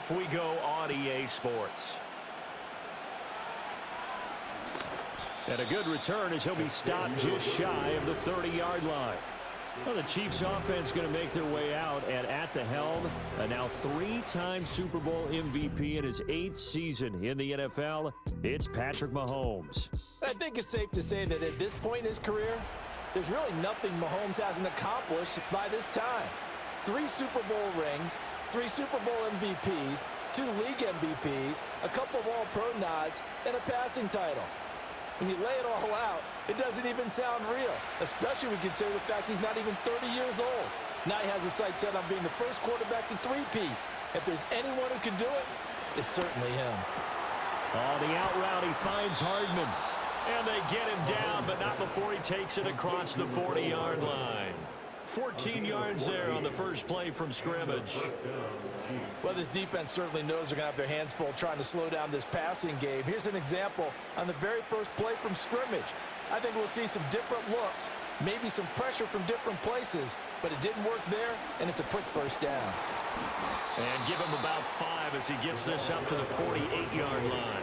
off we go on EA Sports. And a good return as he'll be stopped just shy of the 30-yard line. Well, the Chiefs offense going to make their way out, and at the helm, a now 3-time Super Bowl MVP in his 8th season in the NFL, it's Patrick Mahomes. I think it's safe to say that at this point in his career, there's really nothing Mahomes hasn't accomplished by this time. 3 Super Bowl rings, 3 Super Bowl MVPs, 2 league MVPs, a couple of All-Pro nods, and a passing title. When you lay it all out, it doesn't even sound real, especially when you consider the fact he's not even 30 years old. Now he has his sights set on being the first quarterback to three-peat. If there's anyone who can do it, it's certainly him. On the out route, he finds Hardman. And they get him down, but not before he takes it across the 40-yard line. 14 yards there on the first play from scrimmage. Well, this defense certainly knows they're going to have their hands full trying to slow down this passing game. Here's an example on the very first play from scrimmage. I think we'll see some different looks, maybe some pressure from different places, but it didn't work there, and it's a quick first down. And give him about 5 as he gets this up to the 48-yard line.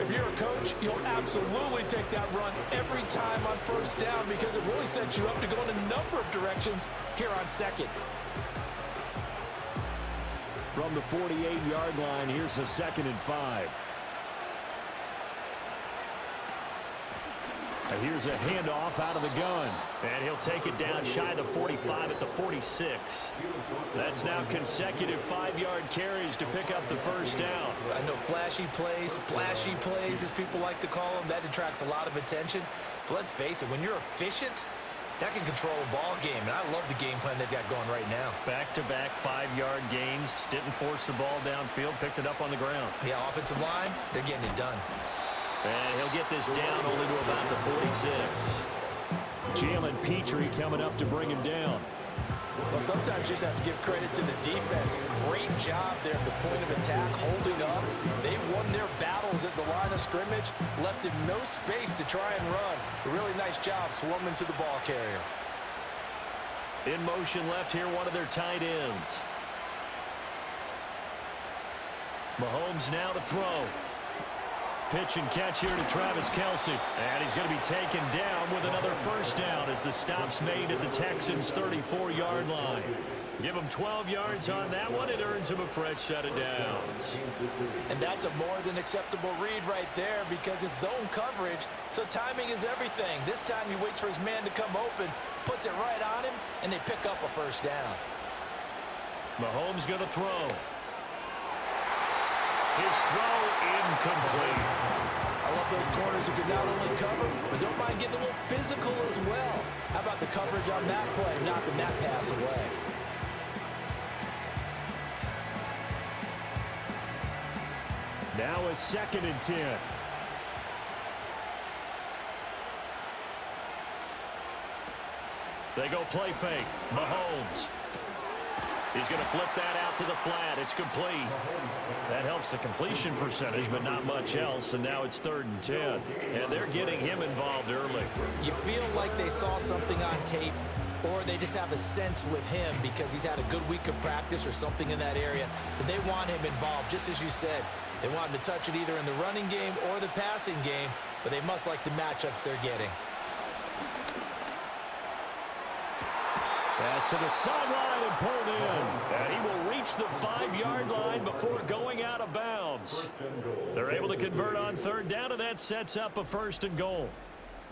If you're a coach, you'll absolutely take that run every time on first down because it really sets you up to go in a number of directions here on second. From the 48-yard line, here's the 2nd and 5. And here's a handoff out of the gun. And he'll take it down shy of the 45 at the 46. That's now consecutive 5-yard carries to pick up the first down. I know flashy plays, splashy plays, as people like to call them, that attracts a lot of attention. But let's face it, when you're efficient, that can control a ball game. And I love the game plan they've got going right now. Back-to-back 5-yard gains. Didn't force the ball downfield. Picked it up on the ground. Yeah, offensive line, they're getting it done. And he'll get this down only to about the 46. Jalen Petrie coming up to bring him down. Well, sometimes you just have to give credit to the defense. Great job there at the point of attack, holding up. They won their battles at the line of scrimmage, left him no space to try and run. A really nice job swarming to the ball carrier. In motion left here, one of their tight ends. Mahomes now to throw. Pitch and catch here to Travis Kelce. And he's going to be taken down with another first down as the stop's made at the Texans' 34-yard line. Give him 12 yards on that one. It earns him a fresh set of downs. And that's a more than acceptable read right there because it's zone coverage, so timing is everything. This time he waits for his man to come open, puts it right on him, and they pick up a first down. Mahomes going to throw. His throw incomplete. I love those corners who can not only cover, but don't mind getting a little physical as well. How about the coverage on that play, knocking that pass away? Now a 2nd and 10. They go play fake. Mahomes. He's going to flip that out to the flat. It's complete. That helps the completion percentage, but not much else. And now it's 3rd and 10. And they're getting him involved early. You feel like they saw something on tape, or they just have a sense with him because he's had a good week of practice or something in that area, that they want him involved, just as you said. They want him to touch it either in the running game or the passing game, but they must like the matchups they're getting. Pass to the sideline and pulled in. And he will reach the 5-yard line before going out of bounds. They're able to convert on 3rd down, and that sets up a 1st and goal.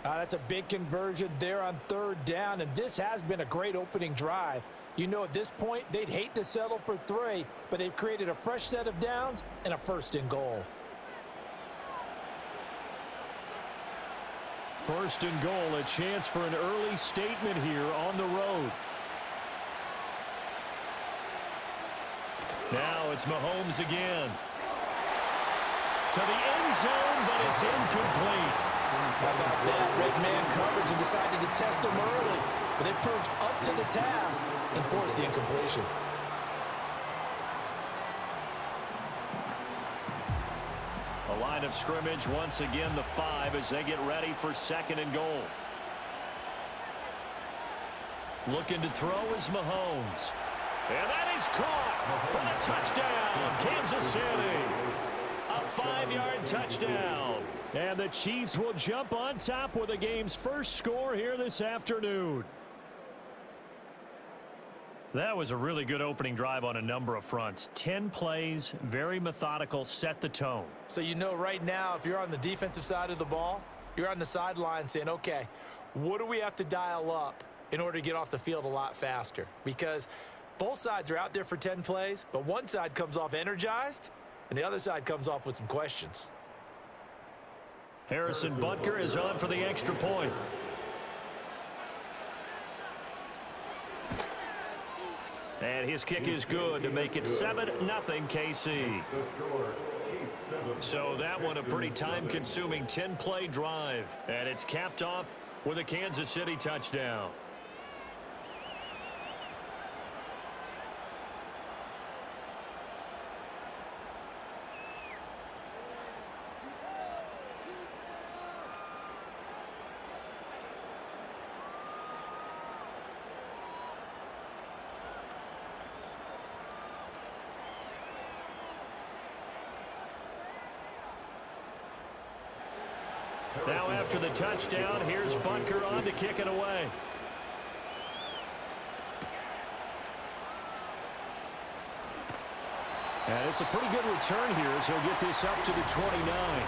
That's a big conversion there on 3rd down, and this has been a great opening drive. You know, at this point, they'd hate to settle for 3, but they've created a fresh set of downs and a 1st and goal. 1st and goal, a chance for an early statement here on the road. Now it's Mahomes again. To the end zone, but it's incomplete. How about that? Red man coverage and decided to test him early. But they proved up to the task and forced the incompletion. A line of scrimmage, once again the 5 as they get ready for 2nd and goal. Looking to throw is Mahomes. And that is caught for the touchdown, Kansas City. A 5-yard touchdown. And the Chiefs will jump on top with the game's first score here this afternoon. That was a really good opening drive on a number of fronts. 10 plays, very methodical, set the tone. So you know right now, if you're on the defensive side of the ball, you're on the sideline saying, okay, what do we have to dial up in order to get off the field a lot faster? Because both sides are out there for 10 plays, but one side comes off energized, and the other side comes off with some questions. Harrison Butker is on for the extra point. And his kick is good to make it 7-0 KC. So that one a pretty time-consuming 10-play drive. And it's capped off with a Kansas City touchdown. Now after the touchdown, here's Butker on to kick it away. And it's a pretty good return here as he'll get this up to the 29.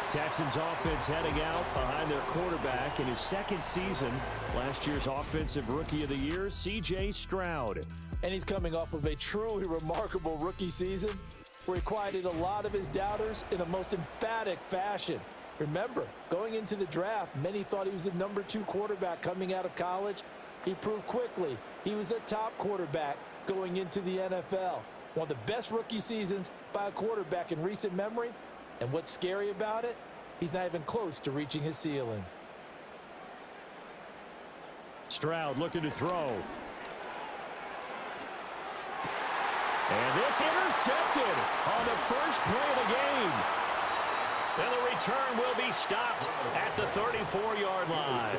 Texans offense heading out behind their quarterback in his second season. Last year's Offensive Rookie of the Year, C.J. Stroud. And he's coming off of a truly remarkable rookie season where he quieted a lot of his doubters in a most emphatic fashion. Remember, going into the draft, many thought he was the number 2 quarterback coming out of college. He proved quickly he was a top quarterback going into the NFL. One of the best rookie seasons by a quarterback in recent memory. And what's scary about it? He's not even close to reaching his ceiling. Stroud looking to throw. And this intercepted on the first play of the game. And the return will be stopped at the 34-yard line.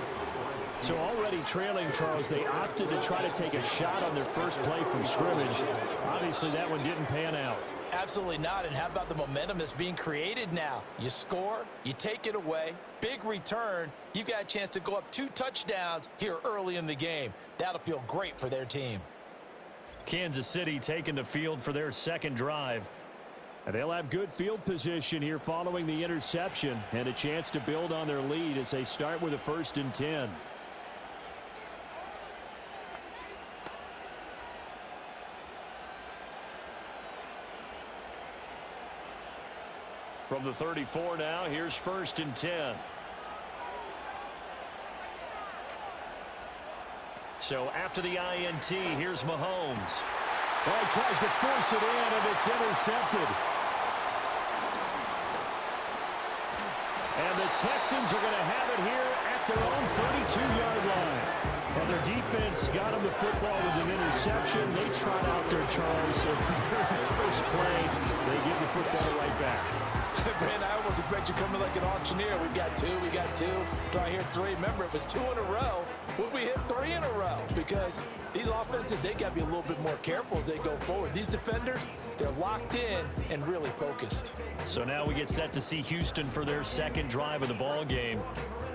So already trailing, Charles, they opted to try to take a shot on their first play from scrimmage. Obviously, that one didn't pan out. Absolutely not. And how about the momentum that's being created now? You score, you take it away, big return. You got a chance to go up 2 touchdowns here early in the game. That'll feel great for their team. Kansas City taking the field for their second drive. And they'll have good field position here following the interception and a chance to build on their lead as they start with a 1st and 10. From the 34 now, here's 1st and 10. So after the INT, here's Mahomes. Well, he tries to force it in, and it's intercepted. And the Texans are going to have it here at their own 32-yard line. And their defense got them the football with an interception. They trot out there, Charles. So the very first play, they give the football right back. Brand, I almost expect you coming like an auctioneer. We got 2, we got 2. Do I hear 3? Remember, it was 2 in a row. Would we hit 3 in a row? Because these offenses, they got to be a little bit more careful as they go forward. These defenders, they're locked in and really focused. So now we get set to see Houston for their second drive of the ball game.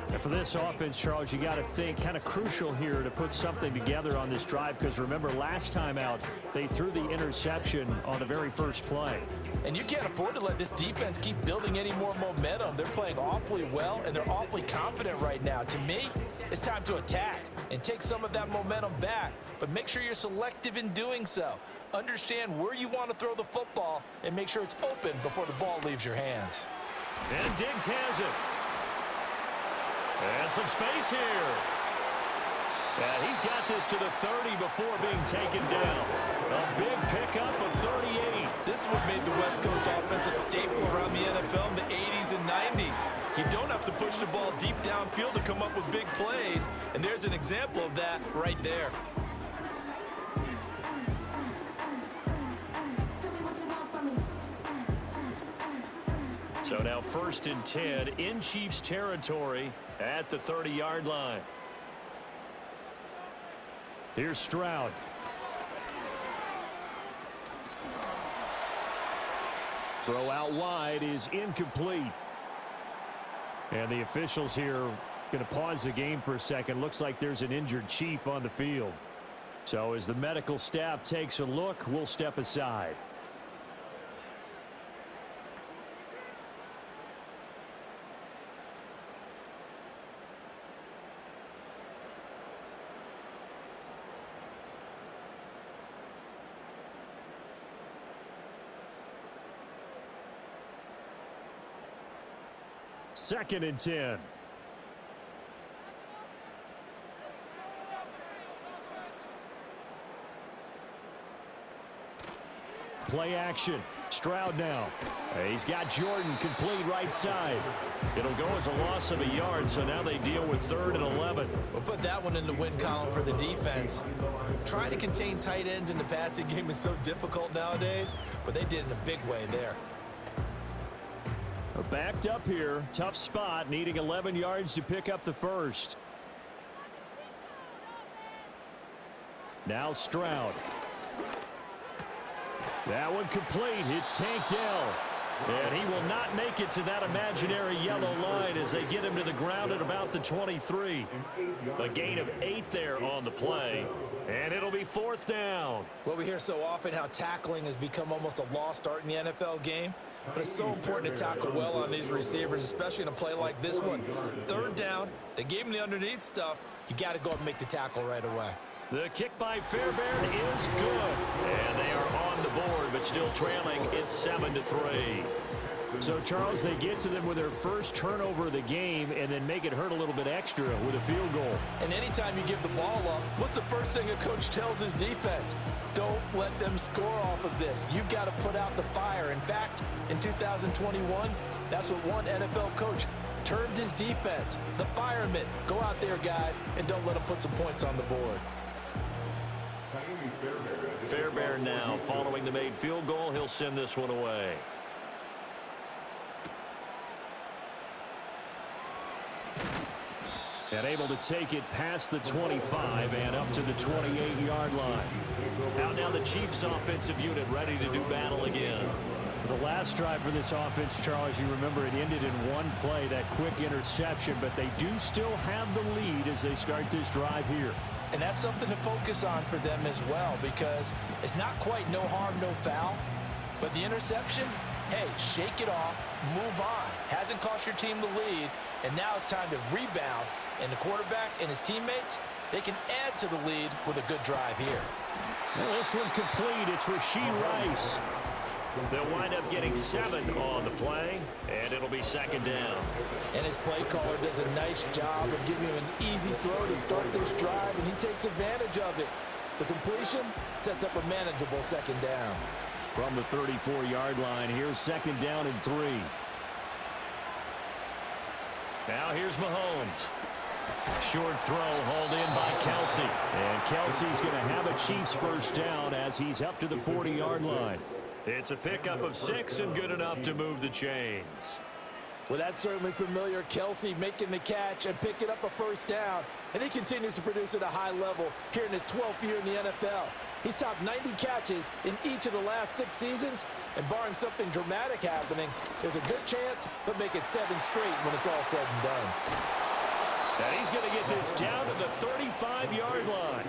And for this offense, Charles, you got to think kind of crucial here to put something together on this drive because remember last time out they threw the interception on the very first play. And you can't afford to let this defense keep building any more momentum. They're playing awfully well and they're awfully confident right now. To me, it's time to attack and take some of that momentum back, but make sure you're selective in doing so. Understand where you want to throw the football and make sure it's open before the ball leaves your hands. And Diggs has it. And some space here. And he's got this to the 30 before being taken down. A big pickup of 38. This is what made the West Coast offense a staple around the NFL in the 80s and 90s. You don't have to push the ball deep downfield to come up with big plays, and there's an example of that right there. So now 1st and 10 in Chiefs territory at the 30-yard line. Here's Stroud. Throw out wide is incomplete. And the officials here going to pause the game for a second. Looks like there's an injured Chief on the field. So as the medical staff takes a look, we'll step aside. Second and 10. Play action. Stroud now. He's got Jordan complete right side. It'll go as a loss of a yard, so now they deal with 3rd and 11. We'll put that one in the win column for the defense. Trying to contain tight ends in the passing game is so difficult nowadays, but they did in a big way there. Backed up here. Tough spot, needing 11 yards to pick up the first. Now Stroud. That one complete. It's Tank Dell. And he will not make it to that imaginary yellow line as they get him to the ground at about the 23. A gain of 8 there on the play. And it'll be 4th down. Well, we hear so often how tackling has become almost a lost art in the NFL game. But it's so important to tackle well on these receivers, especially in a play like this one. 3rd down, they gave him the underneath stuff. You got to go and make the tackle right away. The kick by Fairbairn is good. And they are on the board, but still trailing. It's 7-3. So, Charles, they get to them with their first turnover of the game and then make it hurt a little bit extra with a field goal. And anytime you give the ball up, what's the first thing a coach tells his defense? Don't let them score off of this. You've got to put out the fire. In fact, in 2021, that's what one NFL coach termed his defense, the firemen. Go out there, guys, and don't let them put some points on the board. Fairbairn now following the made field goal. He'll send this one away. And able to take it past the 25 and up to the 28-yard line. Out now the Chiefs offensive unit ready to do battle again. The last drive for this offense, Charles, you remember it ended in one play, that quick interception, but they do still have the lead as they start this drive here. And that's something to focus on for them as well, because it's not quite no harm, no foul, but the interception, hey, shake it off, move on. Hasn't cost your team the lead, and now it's time to rebound. And the quarterback and his teammates, they can add to the lead with a good drive here. Well, this one complete. It's Rashee Rice. They'll wind up getting 7 on the play, and it'll be 2nd down. And his play caller does a nice job of giving him an easy throw to start this drive, and he takes advantage of it. The completion sets up a manageable 2nd down. From the 34-yard line, here's 2nd down and 3. Now here's Mahomes. Short throw hauled in by Kelsey. And Kelsey's going to have a Chiefs first down as he's up to the 40-yard line. It's a pickup of 6 and good enough to move the chains. Well, that's certainly familiar. Kelsey making the catch and picking up a first down. And he continues to produce at a high level here in his 12th year in the NFL. He's topped 90 catches in each of the last 6 seasons. And barring something dramatic happening, there's a good chance he'll make it 7 straight when it's all said and done. And he's going to get this down to the 35-yard line.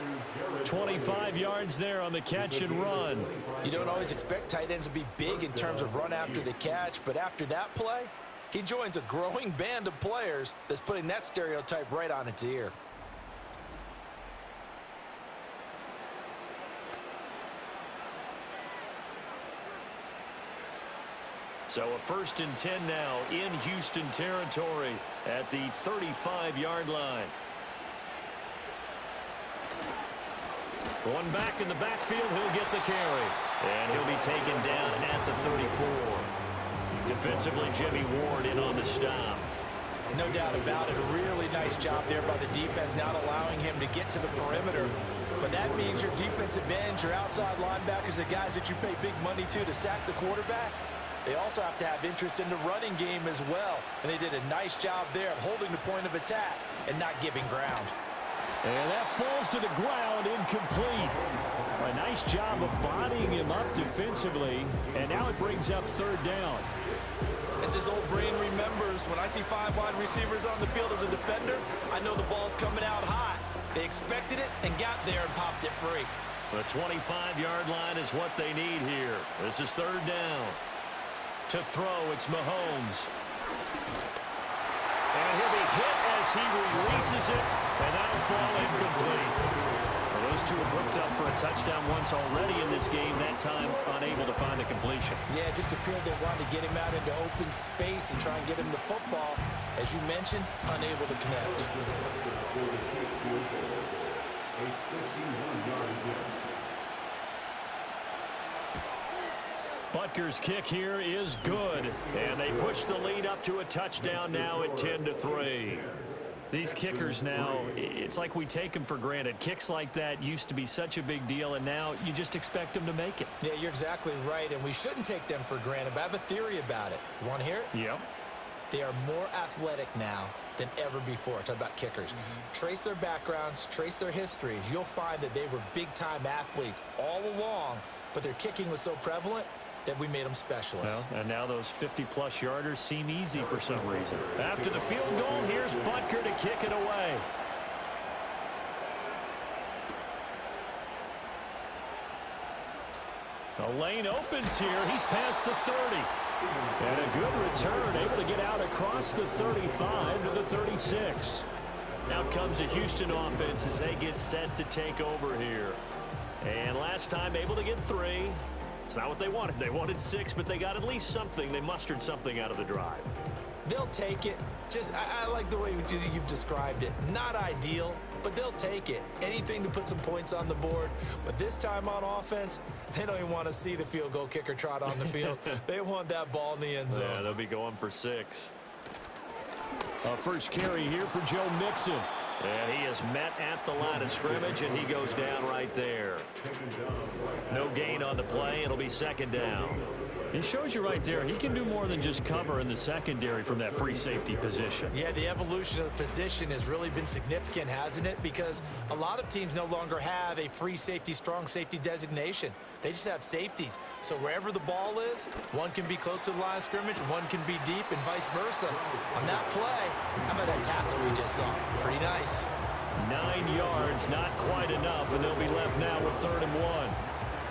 25 yards there on the catch and run. You don't always expect tight ends to be big in terms of run after the catch, but after that play, he joins a growing band of players that's putting that stereotype right on its ear. So a 1st and 10 now in Houston territory at the 35-yard line. One back in the backfield, he'll get the carry. And he'll be taken down at the 34. Defensively, Jimmy Ward in on the stop. No doubt about it. A really nice job there by the defense, not allowing him to get to the perimeter. But that means your defensive ends, your outside linebackers, the guys that you pay big money to sack the quarterback, they also have to have interest in the running game as well. And they did a nice job there of holding the point of attack and not giving ground. And that falls to the ground, incomplete. A nice job of bodying him up defensively, and now it brings up third down. As his old brain remembers, when I see 5 wide receivers on the field as a defender, I know the ball's coming out hot. They expected it and got there and popped it free. The 25-yard line is what they need here. This is third down. To throw, it's Mahomes. And he'll be hit as he releases it, and that'll fall incomplete. Well, those two have hooked up for a touchdown once already in this game, that time unable to find a completion. Yeah, it just appeared they wanted to get him out into open space and try and get him the football. As you mentioned, unable to connect. Butker's kick here is good, and they push the lead up to a touchdown now at 10-3. These kickers now, it's like we take them for granted. Kicks like that used to be such a big deal, and now you just expect them to make it. Yeah, you're exactly right, and we shouldn't take them for granted, but I have a theory about it. You want to hear it? Yep. They are more athletic now than ever before. Talk about kickers. Trace their backgrounds, trace their histories. You'll find that they were big-time athletes all along, but their kicking was so prevalent that we made them specialists. Well, and now those 50-plus yarders seem easy for some reason. After the field goal, here's Butker to kick it away. The lane opens here. He's past the 30. And a good return, able to get out across the 35 to the 36. Now comes a Houston offense as they get set to take over here. And last time able to get 3. It's not what they wanted. They wanted 6, but they got at least something. They mustered something out of the drive. They'll take it. I like the way you've described it. Not ideal, but they'll take it. Anything to put some points on the board. But this time on offense, they don't even want to see the field goal kicker trot on the field. They want that ball in the end zone. Yeah, they'll be going for 6. First carry here for Joe Mixon. And he is met at the line of scrimmage, and he goes down right there. No gain on the play. It'll be second down. He shows you right there, he can do more than just cover in the secondary from that free safety position. Yeah, the evolution of the position has really been significant, hasn't it? Because a lot of teams no longer have a free safety, strong safety designation. They just have safeties. So wherever the ball is, one can be close to the line of scrimmage, one can be deep, and vice versa. On that play, how about that tackle we just saw? Pretty nice. 9 yards, not quite enough, and they'll be left now with 3rd and 1.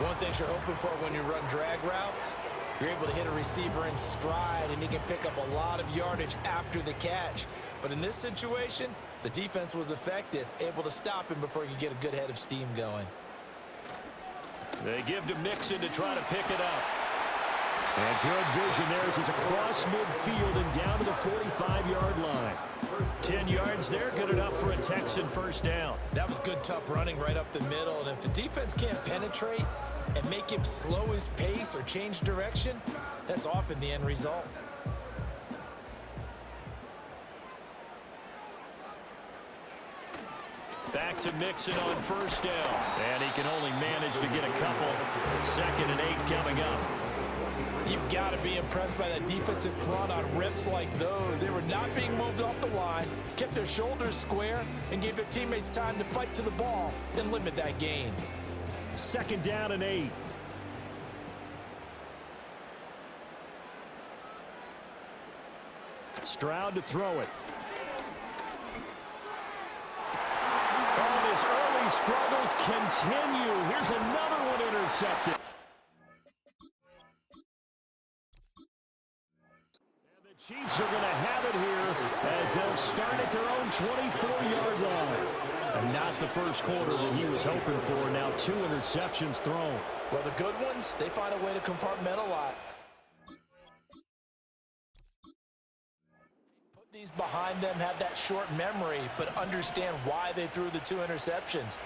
One thing you're hoping for when you run drag routes, you're able to hit a receiver in stride, and he can pick up a lot of yardage after the catch. But in this situation, the defense was effective, able to stop him before he could get a good head of steam going. They give to Mixon to try to pick it up. And good vision there as he's across midfield and down to the 45-yard line. 10 yards there, good enough for a Texan first down. That was good, tough running right up the middle. And if the defense can't penetrate and make him slow his pace or change direction, that's often the end result. Back to Mixon on first down. And he can only manage to get a couple. 2nd and 8 coming up. You've got to be impressed by that defensive front on rips like those. They were not being moved off the line, kept their shoulders square, and gave their teammates time to fight to the ball and limit that gain. 2nd down and 8. Stroud to throw it. And his early struggles continue. Here's another one intercepted. Chiefs are going to have it here as they'll start at their own 24-yard line. And not the first quarter that he was hoping for. Now 2 interceptions thrown. Well, the good ones, they find a way to compartmentalize. Put these behind them, have that short memory, but understand why they threw the 2 interceptions.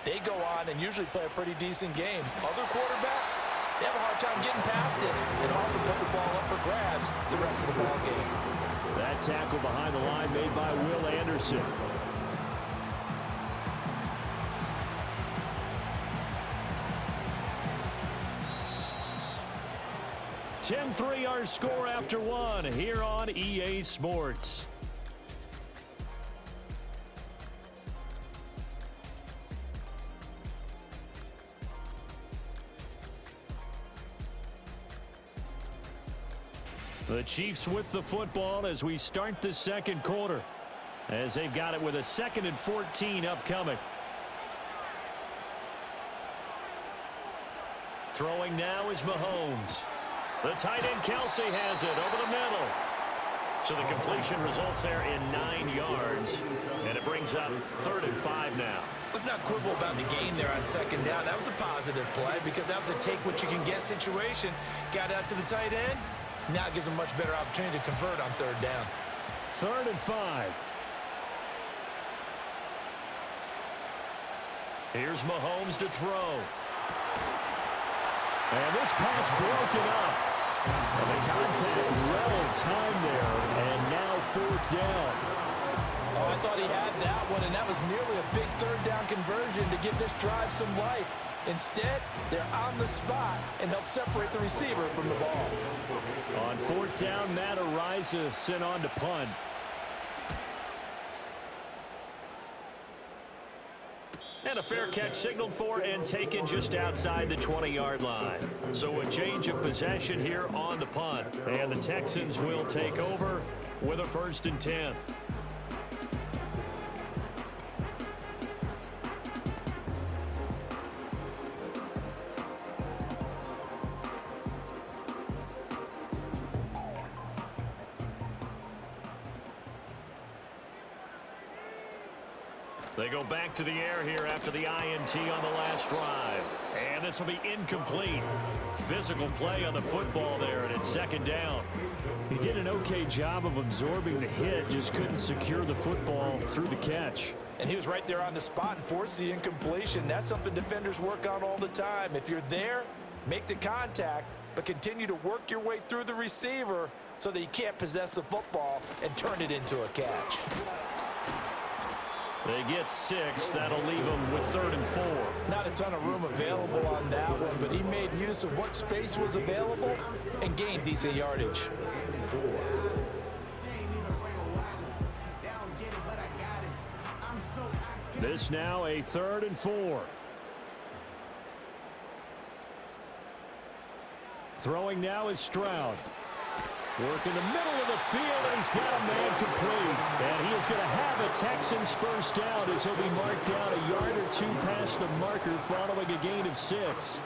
They go on and usually play a pretty decent game. Other quarterbacks, they have a hard time getting past it and often put the ball up for grabs the rest of the ball game. That tackle behind the line made by Will Anderson. (10-3) our score after 1 here on EA Sports. The Chiefs with the football as we start the second quarter, as they've got it with a 2nd and 14 upcoming. Throwing now is Mahomes. The tight end Kelsey has it over the middle. So the completion results there in 9 yards, and it brings up 3rd and 5 now. Let's not quibble about the gain there on 2nd down. That was a positive play because that was a take-what-you-can-get situation. Got out to the tight end. Now it gives them a much better opportunity to convert on 3rd down. 3rd and 5. Here's Mahomes to throw. And this pass broken up. And the contact well timed there, and now 4th down. Oh, I thought he had that one, and that was nearly a big 3rd down conversion to give this drive some life. Instead, they're on the spot and help separate the receiver from the ball. On 4th down, Matt Araiza sent on to punt. And a fair catch signaled for and taken just outside the 20-yard line. So a change of possession here on the punt. And the Texans will take over with a 1st and 10. They go back to the air here after the INT on the last drive. And this will be incomplete. Physical play on the football there, and it's 2nd down. He did an okay job of absorbing the hit, just couldn't secure the football through the catch. And he was right there on the spot and forced the incompletion. That's something defenders work on all the time. If you're there, make the contact, but continue to work your way through the receiver so that you can't possess the football and turn it into a catch. They get 6. That'll leave them with 3rd and 4. Not a ton of room available on that one, but he made use of what space was available and gained decent yardage. This now a 3rd and 4. Throwing now is Stroud. Work in the middle of the field, and he's got a man complete. And he is going to have a Texans 1st down as he'll be marked down a yard or 2 past the marker following a gain of 6.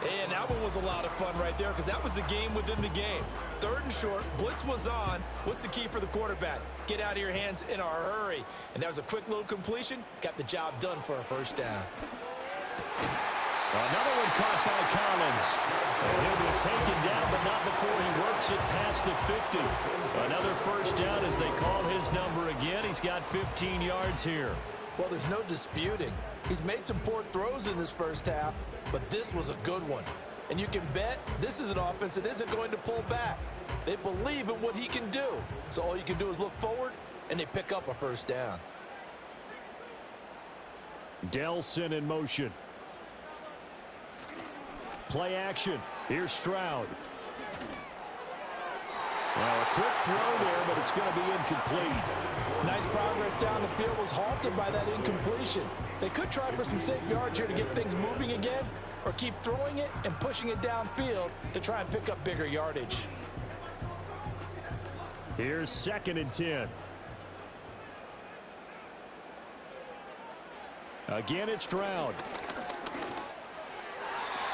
And that one was a lot of fun right there because that was the game within the game. 3rd and short, blitz was on. What's the key for the quarterback? Get out of your hands in a hurry. And that was a quick little completion. Got the job done for a 1st down. Another one caught by Collins. And he'll be taken down, but not before he works it past the 50. Another 1st down as they call his number again. He's got 15 yards here. Well, there's no disputing. He's made some poor throws in this 1st half, but this was a good one. And you can bet this is an offense that isn't going to pull back. They believe in what he can do. So all you can do is look forward, and they pick up a 1st down. Delson in motion. Play action. Here's Stroud. Well, a quick throw there, but it's going to be incomplete. Nice progress down the field was halted by that incompletion. They could try for some safe yards here to get things moving again, or keep throwing it and pushing it downfield to try and pick up bigger yardage. Here's 2nd and 10. Again, it's Stroud.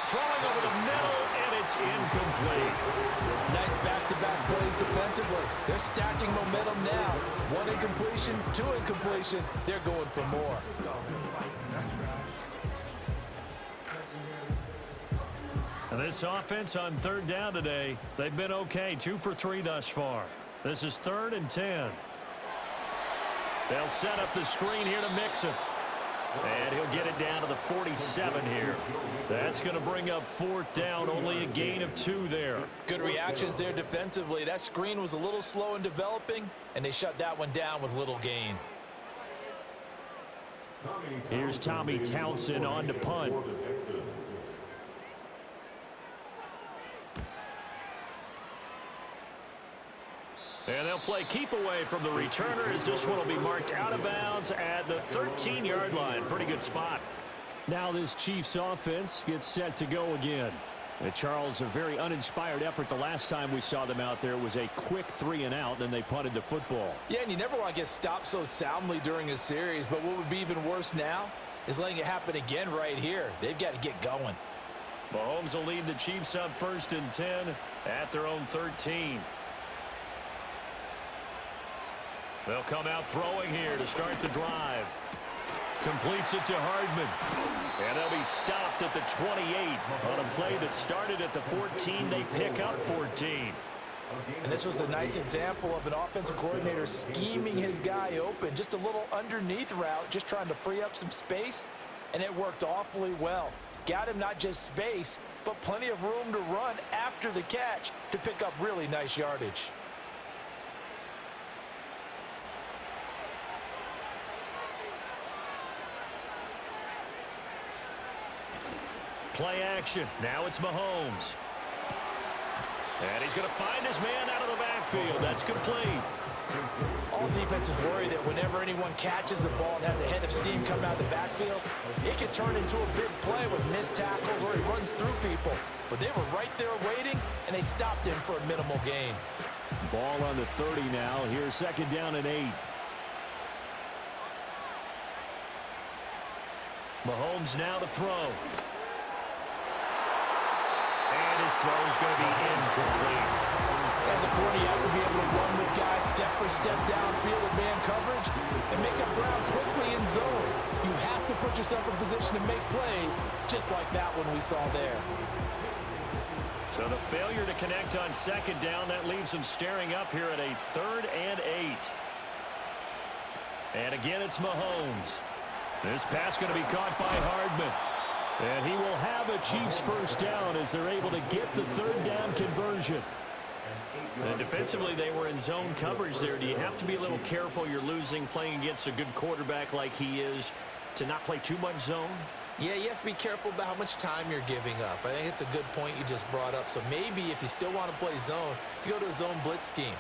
Throwing over the middle, and it's incomplete. Nice back-to-back plays defensively. They're stacking momentum now. 1 incompletion, 2 incompletion. They're going for more. And this offense on 3rd down today, they've been okay. 2 for 3 thus far. This is 3rd and 10. They'll set up the screen here to Mixon. And he'll get it down to the 47 here. That's going to bring up 4th down, only a gain of 2 there. Good reactions there defensively. That screen was a little slow in developing, and they shut that one down with little gain. Here's Tommy Townsend on to punt. And they'll play keep away from the returner as this one will be marked out of bounds at the 13-yard line. Pretty good spot. Now this Chiefs offense gets set to go again. Charles, a very uninspired effort the last time we saw them out there. It was a quick 3-and-out, then they punted the football. Yeah, and you never want to get stopped so soundly during a series, but what would be even worse now is letting it happen again right here. They've got to get going. Mahomes will lead the Chiefs up 1st and 10 at their own 13. They'll come out throwing here to start the drive. Completes it to Hardman. And they'll be stopped at the 28. On a play that started at the 14, they pick up 14. And this was a nice example of an offensive coordinator scheming his guy open. Just a little underneath route, just trying to free up some space. And it worked awfully well. Got him not just space, but plenty of room to run after the catch to pick up really nice yardage. Play action. Now it's Mahomes. And he's going to find his man out of the backfield. That's complete. All defenses worry that whenever anyone catches the ball and has a head of steam coming out of the backfield, it can turn into a big play with missed tackles or he runs through people. But they were right there waiting, and they stopped him for a minimal gain. Ball on the 30 now. Here's 2nd down and 8. Mahomes now to throw. And his throw is going to be incomplete. As a corner, you have to be able to run with guys step for step downfield with man coverage and make up ground quickly in zone. You have to put yourself in position to make plays, just like that one we saw there. So the failure to connect on 2nd down, that leaves them staring up here at a 3rd and 8. And again, it's Mahomes. This pass going to be caught by Hardman. And he will have a Chiefs 1st down as they're able to get the 3rd down conversion. And defensively, they were in zone coverage there. Do you have to be a little careful? You're losing, playing against a good quarterback like he is, to not play too much zone? Yeah, you have to be careful about how much time you're giving up. I think it's a good point you just brought up. So maybe if you still want to play zone, you go to a zone blitz scheme.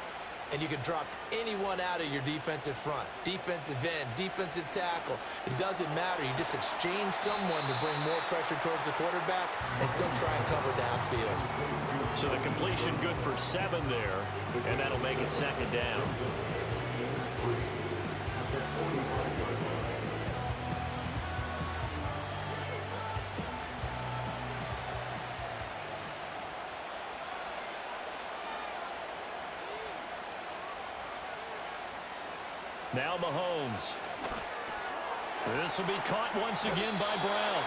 And you can drop anyone out of your defensive front. Defensive end, defensive tackle. It doesn't matter. You just exchange someone to bring more pressure towards the quarterback and still try and cover downfield. So the completion good for 7 there, and that'll make it 2nd down. Now Mahomes. This will be caught once again by Brown.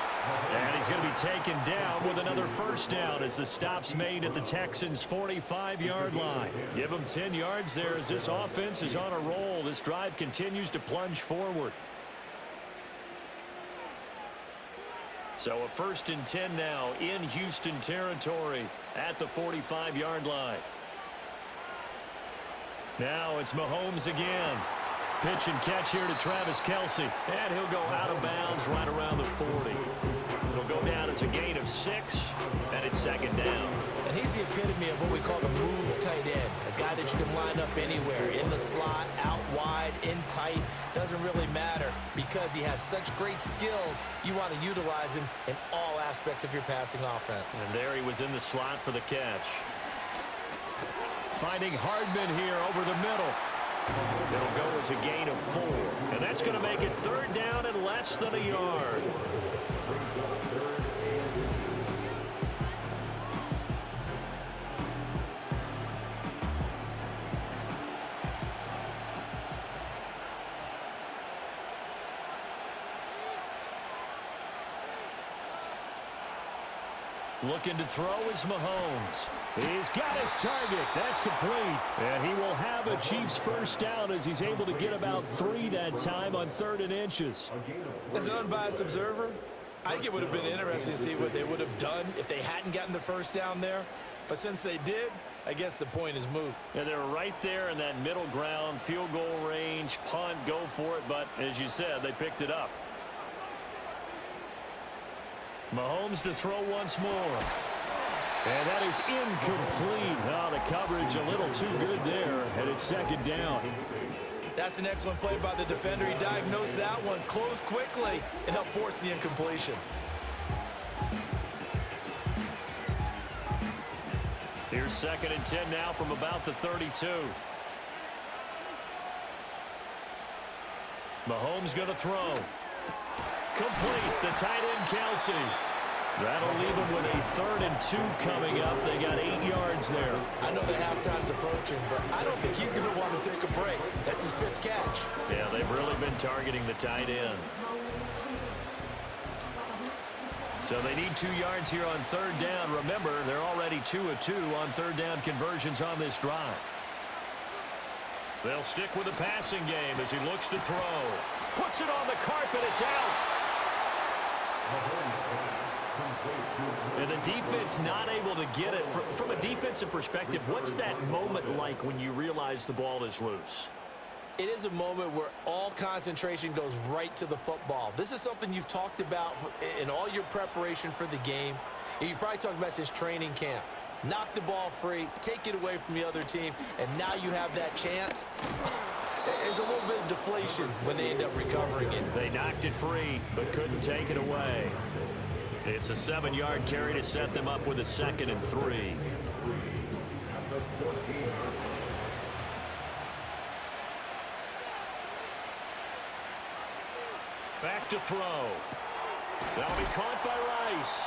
And he's going to be taken down with another 1st down as the stop's made at the Texans' 45-yard line. Give them 10 yards there as this offense is on a roll. This drive continues to plunge forward. So a 1st and 10 now in Houston territory at the 45-yard line. Now it's Mahomes again. Pitch and catch here to Travis Kelce. And he'll go out of bounds right around the 40. It'll go down as a gain of 6, and it's 2nd down. And he's the epitome of what we call the move tight end. A guy that you can line up anywhere, in the slot, out wide, in tight. Doesn't really matter because he has such great skills. You want to utilize him in all aspects of your passing offense. And there he was in the slot for the catch. Finding Hardman here over the middle. It'll go as a gain of 4. And that's going to make it 3rd down and less than a yard. Looking to throw is Mahomes. He's got his target. That's complete. And he will have a Chiefs 1st down as he's able to get about 3 that time on 3rd and inches. As an unbiased observer, I think it would have been interesting to see what they would have done if they hadn't gotten the 1st down there. But since they did, I guess the point is moot. And they're right there in that middle ground, field goal range, punt, go for it. But as you said, they picked it up. Mahomes to throw once more. And that is incomplete. Oh, the coverage a little too good there, and it's 2nd down. That's an excellent play by the defender. He diagnosed that one, closed quickly, and helped force the incompletion. Here's 2nd and 10 now from about the 32. Mahomes going to throw. Complete. The tight end, Kelsey. That'll leave them with a 3rd and 2 coming up. They got 8 yards there. I know the halftime's approaching, but I don't think he's going to want to take a break. That's his 5th catch. Yeah, they've really been targeting the tight end. So they need 2 yards here on 3rd down. Remember, they're already 2 of 2 on 3rd down conversions on this drive. They'll stick with the passing game as he looks to throw. Puts it on the carpet. It's out. And the defense not able to get it. From a defensive perspective, what's that moment like when you realize the ball is loose? It is a moment where all concentration goes right to the football. This is something you've talked about in all your preparation for the game. You probably talked about since training camp. Knock the ball free, take it away from the other team, and now you have that chance. There's a little bit of deflation when they end up recovering it. They knocked it free, but couldn't take it away. It's a 7-yard carry to set them up with a 2nd and 3. Back to throw. That'll be caught by Rice.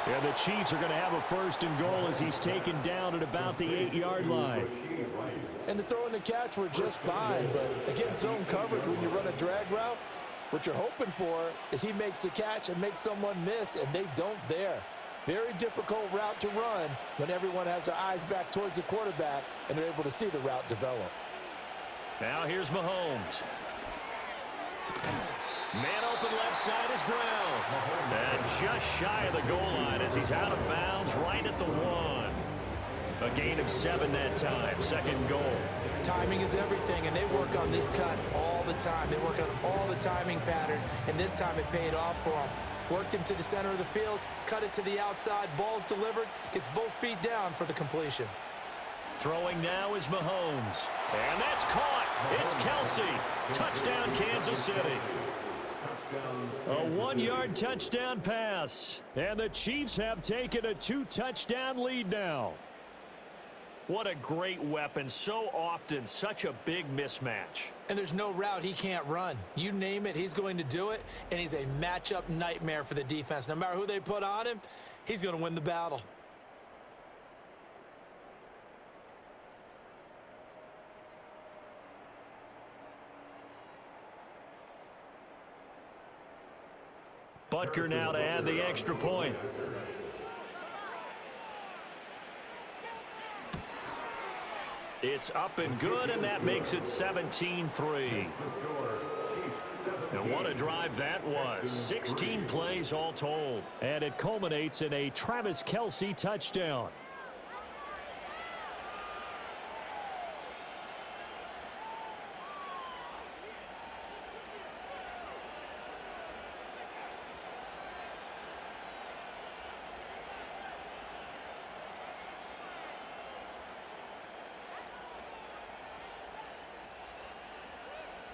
Yeah, the Chiefs are going to have a 1st and goal as he's taken down at about the 8-yard line. And the throw and the catch were just fine, but against zone coverage when you run a drag route, what you're hoping for is he makes the catch and makes someone miss, and they don't there. Very difficult route to run when everyone has their eyes back towards the quarterback and they're able to see the route develop. Now here's Mahomes. Man open left side is Brown. And just shy of the goal line as he's out of bounds right at the 1. A gain of 7 that time. 2nd goal. Timing is everything, and they work on this cut all the time. They work on all the timing patterns, and this time it paid off for them. Worked him to the center of the field, cut it to the outside, ball's delivered, gets both feet down for the completion. Throwing now is Mahomes. And that's caught. It's Kelsey. Touchdown, Kansas City. A 1-yard touchdown pass. And the Chiefs have taken a 2-touchdown lead now. What a great weapon. So often, such a big mismatch. And there's no route he can't run. You name it, he's going to do it. And he's a matchup nightmare for the defense. No matter who they put on him, he's going to win the battle. Butker now to add the extra point. It's up and good, and that makes it 17-3. And what a drive that was. 16 plays all told. And it culminates in a Travis Kelce touchdown.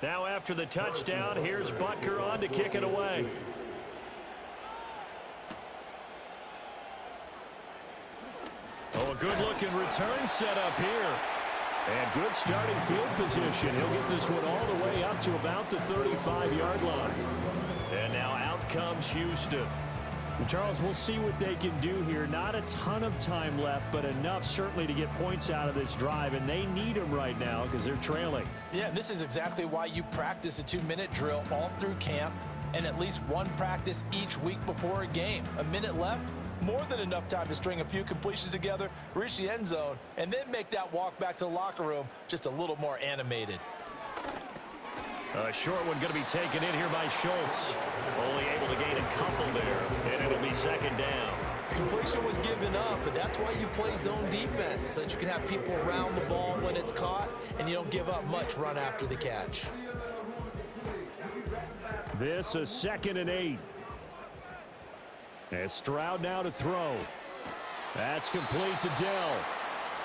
Now after the touchdown, here's Butker on to kick it away. Oh, a good-looking return set up here. And good starting field position. He'll get this one all the way up to about the 35-yard line. And now out comes Houston. Charles, we'll see what they can do here. Not a ton of time left, but enough certainly to get points out of this drive, and they need them right now because they're trailing. Yeah, this is exactly why you practice a 2-minute drill all through camp and at least one practice each week before a game. A minute left, more than enough time to string a few completions together, reach the end zone, and then make that walk back to the locker room just a little more animated. A short one going to be taken in here by Schultz. Only able to gain a couple there, and it'll be 2nd down. Completion was given up, but that's why you play zone defense, so that you can have people around the ball when it's caught, and you don't give up much run after the catch. This a 2nd and 8. And Stroud now to throw. That's complete to Dell.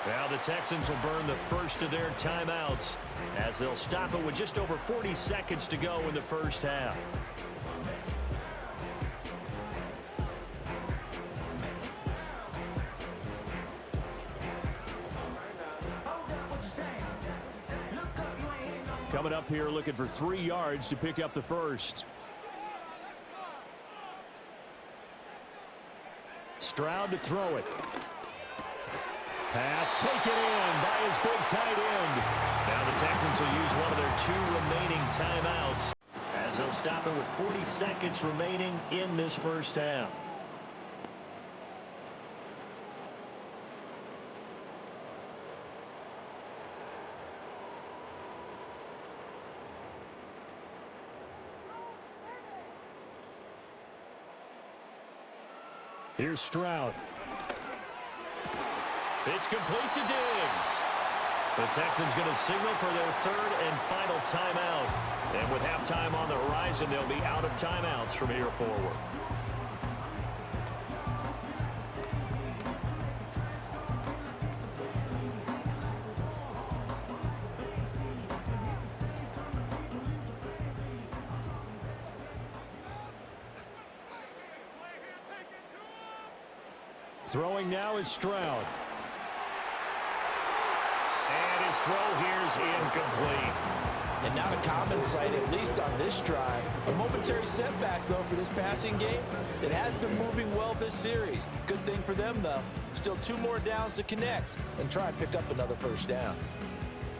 Now the Texans will burn the first of their timeouts as they'll stop it with just over 40 seconds to go in the first half. Coming up here looking for 3 yards to pick up the first. Stroud to throw it. Pass taken in by his big tight end. Now the Texans will use one of their 2 remaining timeouts, as they'll stop it with 40 seconds remaining in this first half. Here's Stroud. It's complete to Diggs. The Texans going to signal for their 3rd and final timeout. And with halftime on the horizon, they'll be out of timeouts from here forward. Throwing now is Stroud. And his throw here is incomplete. And not a common sight, at least on this drive. A momentary setback, though, for this passing game that has been moving well this series. Good thing for them, though. Still 2 more downs to connect and try and pick up another first down.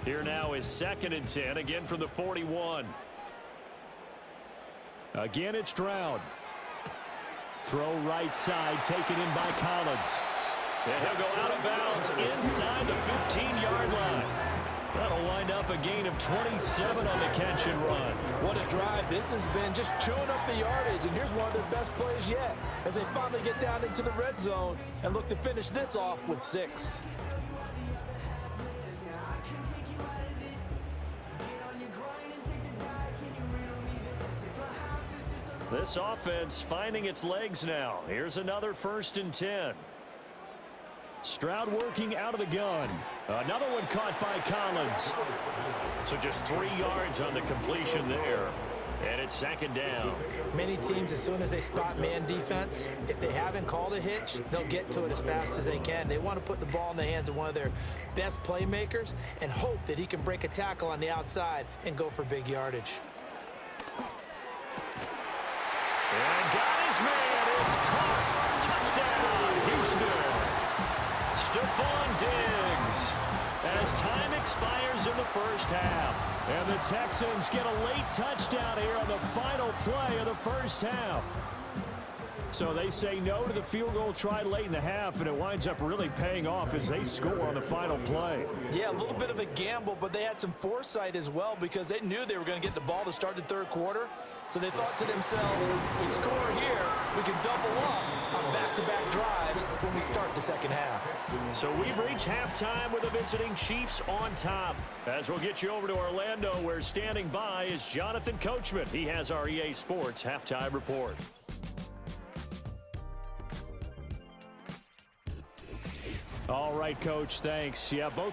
Here now is 2nd and 10, again from the 41. Again, it's Stroud. Throw right side, taken in by Collins. And he'll go out of bounds inside the 15-yard line. That'll wind up a gain of 27 on the catch and run. What a drive this has been, just chewing up the yardage. And here's one of their best plays yet as they finally get down into the red zone and look to finish this off with 6. This offense finding its legs now. Here's another 1st and 10. Stroud working out of the gun. Another one caught by Collins. So just 3 yards on the completion there. And it's 2nd down. Many teams, as soon as they spot man defense, if they haven't called a hitch, they'll get to it as fast as they can. They want to put the ball in the hands of one of their best playmakers and hope that he can break a tackle on the outside and go for big yardage. And got his man. It's caught. Touchdown, Houston. Stephon Diggs. As time expires in the first half. And the Texans get a late touchdown here on the final play of the first half. So they say no to the field goal tried late in the half, and it winds up really paying off as they score on the final play. Yeah, a little bit of a gamble, but they had some foresight as well because they knew they were going to get the ball to start the 3rd quarter. So they thought to themselves, if we score here, we can double up on back-to-back drives when we start the 2nd half. So we've reached halftime with the visiting Chiefs on top. As we'll get you over to Orlando, where standing by is Jonathan Coachman. He has our EA Sports halftime report. All right, Coach, thanks. Yeah, both